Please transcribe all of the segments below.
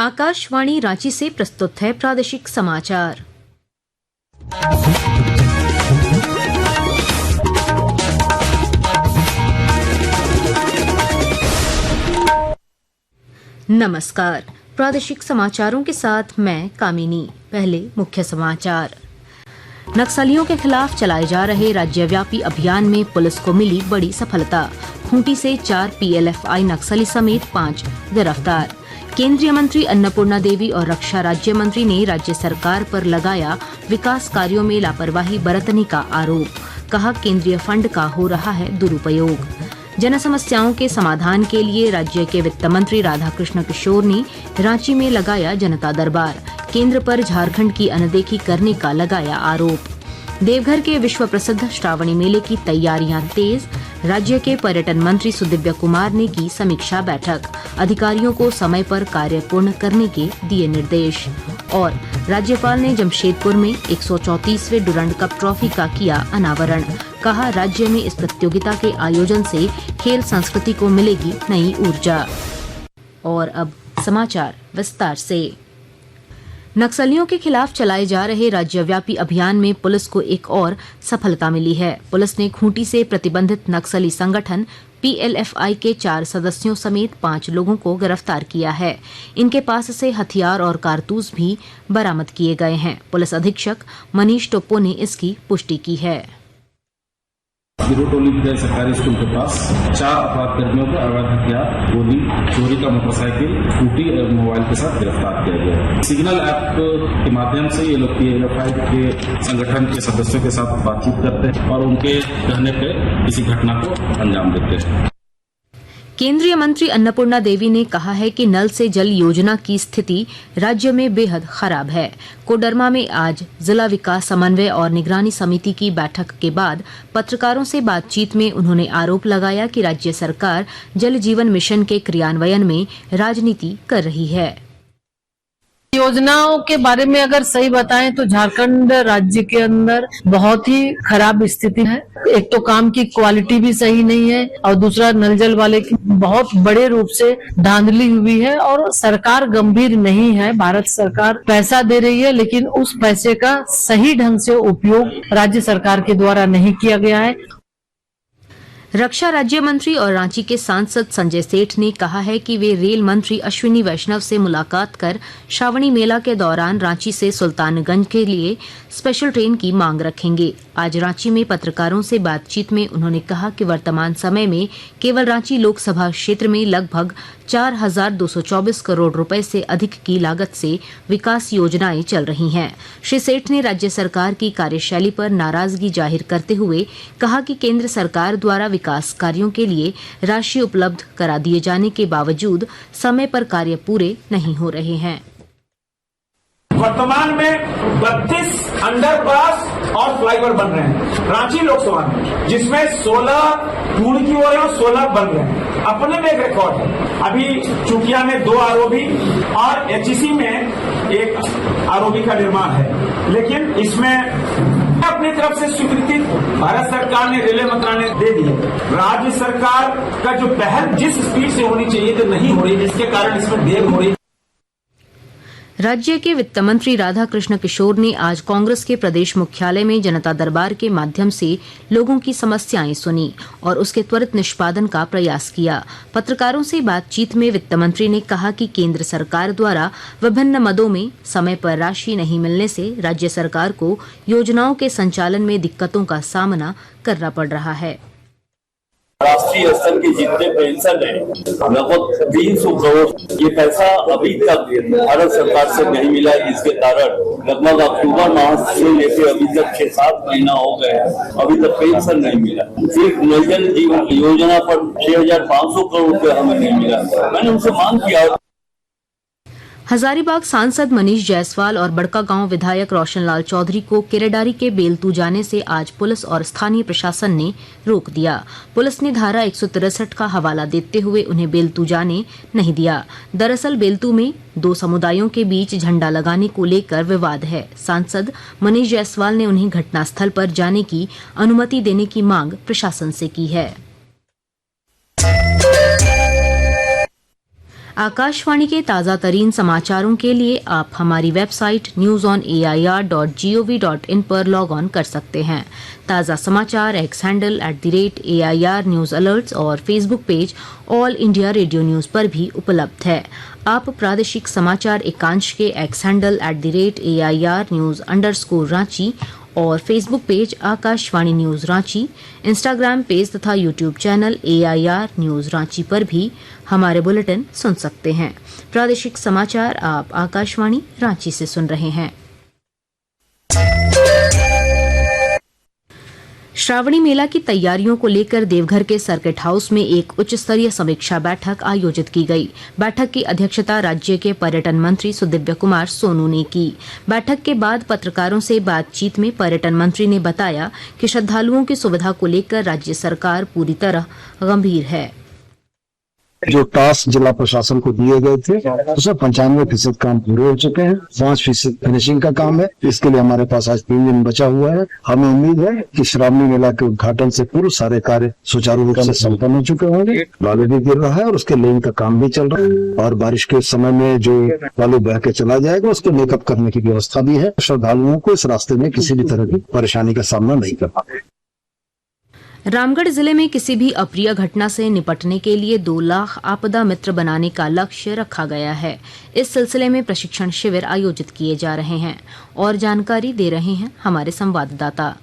आकाशवाणी रांची से प्रस्तुत है प्रादेशिक समाचार। नमस्कार, प्रादेशिक समाचारों के साथ मैं कामिनी। पहले मुख्य समाचार। नक्सलियों के खिलाफ चलाए जा रहे राज्यव्यापी अभियान में पुलिस को मिली बड़ी सफलता। खूंटी से 4 पीएलएफआई नक्सली समेत 5 गिरफ्तार। केंद्रीय मंत्री अन्नपूर्णा देवी और रक्षा राज्य मंत्री ने राज्य सरकार पर लगाया विकास कार्यों में लापरवाही बरतने का आरोप। कहा, केंद्रीय फंड का हो रहा है दुरुपयोग। जन समस्याओं के समाधान के लिए राज्य के वित्त मंत्री राधाकृष्ण किशोर ने रांची में लगाया जनता दरबार। केंद्र पर झारखंड की अनदेखी करने का लगाया आरोप। देवघर के विश्व प्रसिद्ध श्रावणी मेले की तैयारियां तेज। राज्य के पर्यटन मंत्री सुदिव्य कुमार ने की समीक्षा बैठक। अधिकारियों को समय पर कार्य पूर्ण करने के दिए निर्देश। और राज्यपाल ने जमशेदपुर में 134वें डुरंड कप ट्रॉफी का किया अनावरण। कहा, राज्य में इस प्रतियोगिता के आयोजन से खेल संस्कृति को मिलेगी नई ऊर्जा। और अब समाचार विस्तार से। नक्सलियों के खिलाफ चलाए जा रहे राज्यव्यापी अभियान में पुलिस को एक और सफलता मिली है। पुलिस ने खूंटी से प्रतिबंधित नक्सली संगठन पीएलएफआई के 4 सदस्यों समेत 5 लोगों को गिरफ्तार किया है। इनके पास से हथियार और कारतूस भी बरामद किए गए हैं। पुलिस अधीक्षक मनीष टोप्पो ने इसकी पुष्टि की है। गिरोटोली विद्या सरकारी स्कूल के पास 4 अपराधकर्मियों को अवैध हथियार, गोली, चोरी का मोटरसाइकिल, स्कूटी और मोबाइल के साथ गिरफ्तार किया गया। सिग्नल ऐप के माध्यम से ये लोग पीएलएफआई के संगठन के सदस्यों के साथ बातचीत करते हैं और उनके कहने पर किसी घटना को अंजाम देते हैं। केंद्रीय मंत्री अन्नपूर्णा देवी ने कहा है कि नल से जल योजना की स्थिति राज्य में बेहद खराब है। कोडरमा में आज जिला विकास समन्वय और निगरानी समिति की बैठक के बाद पत्रकारों से बातचीत में उन्होंने आरोप लगाया कि राज्य सरकार जल जीवन मिशन के क्रियान्वयन में राजनीति कर रही है। योजनाओं के बारे में अगर सही बताएं तो झारखंड राज्य के अंदर बहुत ही खराब स्थिति है। एक तो काम की क्वालिटी भी सही नहीं है और दूसरा नल जल वाले की बहुत बड़े रूप से धांधली हुई है और सरकार गंभीर नहीं है। भारत सरकार पैसा दे रही है लेकिन उस पैसे का सही ढंग से उपयोग राज्य सरकार के द्वारा नहीं किया गया है। रक्षा राज्य मंत्री और रांची के सांसद संजय सेठ ने कहा है कि वे रेल मंत्री अश्विनी वैष्णव से मुलाकात कर श्रावणी मेला के दौरान रांची से सुल्तानगंज के लिए स्पेशल ट्रेन की मांग रखेंगे। आज रांची में पत्रकारों से बातचीत में उन्होंने कहा कि वर्तमान समय में केवल रांची लोकसभा क्षेत्र में लगभग 4,224 करोड़ रुपए से अधिक की लागत से विकास योजनाएं चल रही हैं। श्री सेठ ने राज्य सरकार की कार्यशैली पर नाराजगी जाहिर करते हुए कहा कि केंद्र सरकार द्वारा विकास कार्यों के लिए राशि उपलब्ध करा दिए जाने के बावजूद समय पर कार्य पूरे नहीं हो रहे हैं। वर्तमान में 32 अंडरपास और फ्लाईओवर बन रहे हैं रांची लोकसभा में, जिसमें 16 पूर्ण की ओर है और 16 बन रहे हैं। अपने में एक रिकॉर्ड है। अभी चुकिया में 2 आरओबी और एचईसी में 1 आरओबी का निर्माण है, लेकिन इसमें अपनी तरफ से स्वीकृति भारत सरकार ने, रेलवे मंत्रालय ने दे दी है। राज्य सरकार का जो पहल जिस स्पीड से होनी चाहिए तो नहीं हो रही, जिसके कारण इसमें देर हो रही। राज्य के वित्त मंत्री राधाकृष्ण किशोर ने आज कांग्रेस के प्रदेश मुख्यालय में जनता दरबार के माध्यम से लोगों की समस्याएं सुनी और उसके त्वरित निष्पादन का प्रयास किया। पत्रकारों से बातचीत में वित्त मंत्री ने कहा कि केंद्र सरकार द्वारा विभिन्न मदों में समय पर राशि नहीं मिलने से राज्य सरकार को योजनाओं के संचालन में दिक्कतों का सामना करना पड़ रहा है। राष्ट्रीय स्तर की जितने पेंशन है लगभग 300 करोड़, ये पैसा अभी तक भारत सरकार से नहीं मिला है, जिसके कारण लगभग अक्टूबर माह से लेकर अभी तक 6-7 महीना हो गए, अभी तक पेंशन नहीं मिला। सिर्फ नल जल जीवन योजना पर 6,500 करोड़ रुपए हमें नहीं मिला। मैंने उनसे मांग किया। हजारीबाग सांसद मनीष जायसवाल और बड़कागांव विधायक रोशनलाल चौधरी को केरेडारी के बेलतू जाने से आज पुलिस और स्थानीय प्रशासन ने रोक दिया। पुलिस ने धारा 163 का हवाला देते हुए उन्हें बेलतू जाने नहीं दिया। दरअसल बेलतू में 2 समुदायों के बीच झंडा लगाने को लेकर विवाद है। सांसद मनीष जायसवाल ने उन्हें घटनास्थल पर जाने की अनुमति देने की मांग प्रशासन से की है। आकाशवाणी के ताज़ा तरीन समाचारों के लिए आप हमारी वेबसाइट newsonair.gov.in पर लॉग ऑन कर सकते हैं। ताज़ा समाचार X handle @AIR news alerts और Facebook page All India Radio news पर भी उपलब्ध है। आप प्रादेशिक समाचार एकांश के एक्स हैंडल @AIR न्यूज़_रांची और Facebook page Akashvani news Ranchi, Instagram page तथा YouTube channel AIR news Ranchi पर भी हमारे बुलेटिन सुन सकते हैं। प्रादेशिक समाचार आप आकाशवाणी रांची से सुन रहे हैं। श्रावणी मेला की तैयारियों को लेकर देवघर के सर्किट हाउस में एक उच्च स्तरीय समीक्षा बैठक आयोजित की गई। बैठक की अध्यक्षता राज्य के पर्यटन मंत्री सुदिव्य कुमार सोनू ने की। बैठक के बाद पत्रकारों से बातचीत में पर्यटन मंत्री ने बताया कि श्रद्धालुओं की सुविधा को लेकर राज्य सरकार पूरी तरह गंभीर है। जो टास्क जिला प्रशासन को दिए गए थे उसमें 95% काम पूरे हो चुके हैं। 5% फिनिशिंग का काम है। इसके लिए हमारे पास आज 3 दिन बचा हुआ है। हमें उम्मीद है कि श्रावणी मेला के उद्घाटन से पूर्व सारे कार्य सुचारू रूप से संपन्न हो चुके होंगे। बालू भी गिर रहा है और उसके लेइंग का काम भी चल रहा है और बारिश के समय में जो बालू बह के चला जाएगा उसको मेकअप करने की व्यवस्था भी है। श्रद्धालुओं को इस रास्ते में किसी भी तरह की परेशानी का सामना नहीं करना है। रामगढ़ जिले में किसी भी अप्रिय घटना से निपटने के लिए 2 लाख आपदा मित्र बनाने का लक्ष्य रखा गया है। इस सिलसिले में प्रशिक्षण शिविर आयोजित किए जा रहे हैं और जानकारी दे रहे हैं हमारे संवाददाता।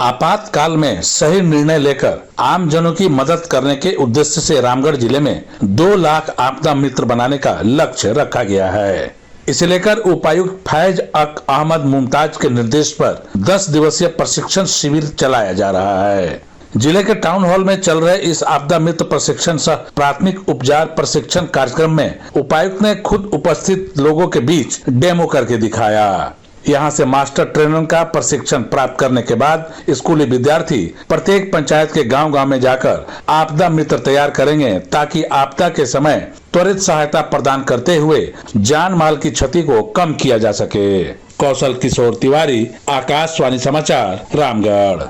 आपातकाल में सही निर्णय लेकर आम जनों की मदद करने के उद्देश्य से रामगढ़ जिले में 2 लाख आपदा मित्र बनाने का लक्ष्य रखा गया है। इसे लेकर उपायुक्त फैज अक अहमद मुमताज के निर्देश पर 10 दिवसीय प्रशिक्षण शिविर चलाया जा रहा है। जिले के टाउन हॉल में चल रहे इस आपदा मित्र प्रशिक्षण सह प्राथमिक उपचार प्रशिक्षण कार्यक्रम में उपायुक्त ने खुद उपस्थित लोगों के बीच डेमो करके दिखाया। यहाँ से मास्टर ट्रेनर का प्रशिक्षण प्राप्त करने के बाद स्कूली विद्यार्थी प्रत्येक पंचायत के गांव-गांव में जाकर आपदा मित्र तैयार करेंगे ताकि आपदा के समय त्वरित सहायता प्रदान करते हुए जान माल की क्षति को कम किया जा सके। कौशल किशोर तिवारी, आकाशवाणी समाचार, रामगढ़।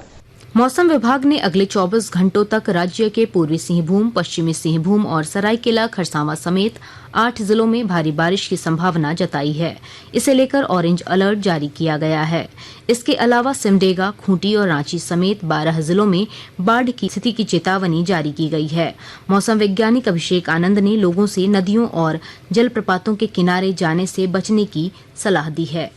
मौसम विभाग ने अगले 24 घंटों तक राज्य के पूर्वी सिंहभूम, पश्चिमी सिंहभूम और सरायकेला खरसावां समेत 8 जिलों में भारी बारिश की संभावना जताई है। इसे लेकर ऑरेंज अलर्ट जारी किया गया है। इसके अलावा सिमडेगा, खूंटी और रांची समेत 12 जिलों में बाढ़ की स्थिति की चेतावनी जारी की गई है। मौसम वैज्ञानिक अभिषेक आनंद ने लोगों से नदियों और जलप्रपातों के किनारे जाने से बचने की सलाह दी है।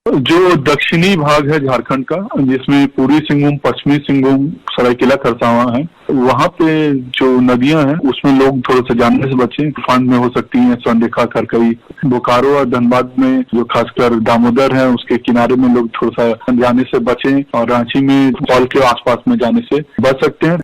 जो दक्षिणी भाग है झारखंड का, जिसमें पूर्वी सिंहभूम, पश्चिमी सिंहभूम, सरायकेला खरसावां है, वहाँ पे जो नदियां हैं उसमें लोग थोड़ा सा जानने से बचें। तूफान में हो सकती हैं स्वर्णरेखा, करकई, बोकारो और धनबाद में जो खासकर दामोदर है उसके किनारे में लोग थोड़ा सा जाने से बचें और रांची में फॉल के आसपास में जाने से बच सकते हैं।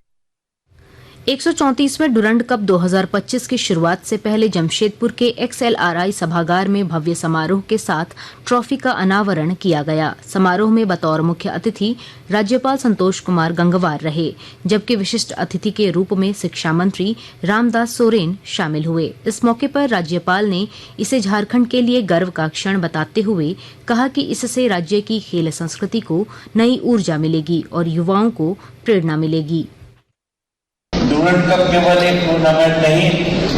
134वें डुरंड कप 2025 की शुरुआत से पहले जमशेदपुर के XLRI सभागार में भव्य समारोह के साथ ट्रॉफी का अनावरण किया गया। समारोह में बतौर मुख्य अतिथि राज्यपाल संतोष कुमार गंगवार रहे, जबकि विशिष्ट अतिथि के रूप में शिक्षा मंत्री रामदास सोरेन शामिल हुए। इस मौके पर राज्यपाल ने इसे झारखंड के लिए गर्व का क्षण बताते हुए कहा कि इससे राज्य की खेल संस्कृति को नई ऊर्जा मिलेगी और युवाओं को प्रेरणा मिलेगी। डुरंड कप केवल एक टूर्नामेंट नहीं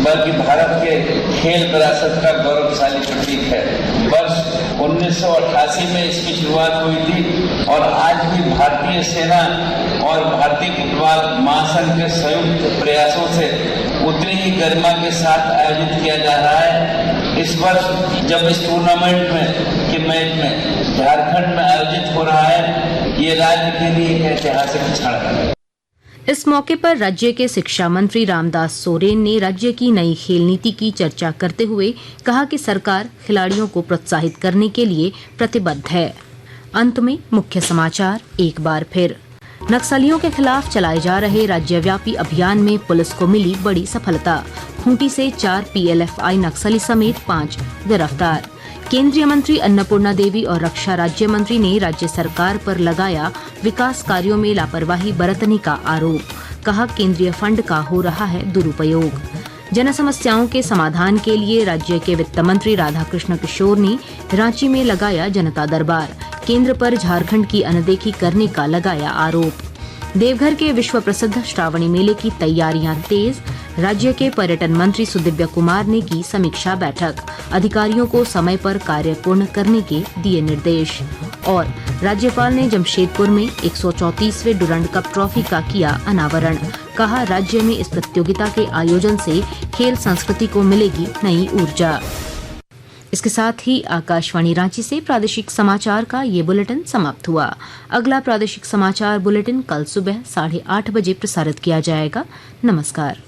बल्कि भारत के खेल विरासत का गौरवशाली प्रतीक है। वर्ष 1988 में इसकी शुरुआत हुई थी और आज भी भारतीय सेना और भारतीय फुटबॉल महासंघ के संयुक्त प्रयासों से उतनी ही गरिमा के साथ आयोजित किया जा रहा है। इस वर्ष जब इस टूर्नामेंट के मैच में झारखंड में आयोजित हो रहा है, ये राज्य के लिए एक ऐतिहासिक क्षण है। इस मौके पर राज्य के शिक्षा मंत्री रामदास सोरेन ने राज्य की नई खेल नीति की चर्चा करते हुए कहा कि सरकार खिलाड़ियों को प्रोत्साहित करने के लिए प्रतिबद्ध है। अंत में मुख्य समाचार एक बार फिर। नक्सलियों के खिलाफ चलाए जा रहे राज्यव्यापी अभियान में पुलिस को मिली बड़ी सफलता। खूंटी से 4 PLFI नक्सली समेत 5 गिरफ्तार। केंद्रीय मंत्री अन्नपूर्णा देवी और रक्षा राज्य मंत्री ने राज्य सरकार पर लगाया विकास कार्यों में लापरवाही बरतने का आरोप। कहा केंद्रीय फंड का हो रहा है दुरुपयोग। जन समस्याओं के समाधान के लिए राज्य के वित्त मंत्री राधाकृष्ण किशोर ने रांची में लगाया जनता दरबार। केंद्र पर झारखंड की अनदेखी करने का लगाया आरोप। देवघर के विश्व प्रसिद्ध श्रावणी मेले की तैयारियां तेज, राज्य के पर्यटन मंत्री सुदिव्य कुमार ने की समीक्षा बैठक, अधिकारियों को समय पर कार्य पूर्ण करने के दिए निर्देश। और राज्यपाल ने जमशेदपुर में 134वें डुरंड कप ट्रॉफी का किया अनावरण, कहा राज्य में इस प्रतियोगिता के आयोजन से खेल संस्कृति को मिलेगी नई ऊर्जा। इसके साथ ही आकाशवाणी रांची से प्रादेशिक समाचार का ये बुलेटिन समाप्त हुआ। अगला प्रादेशिक समाचार बुलेटिन कल सुबह 8:30 बजे प्रसारित किया जाएगा। नमस्कार।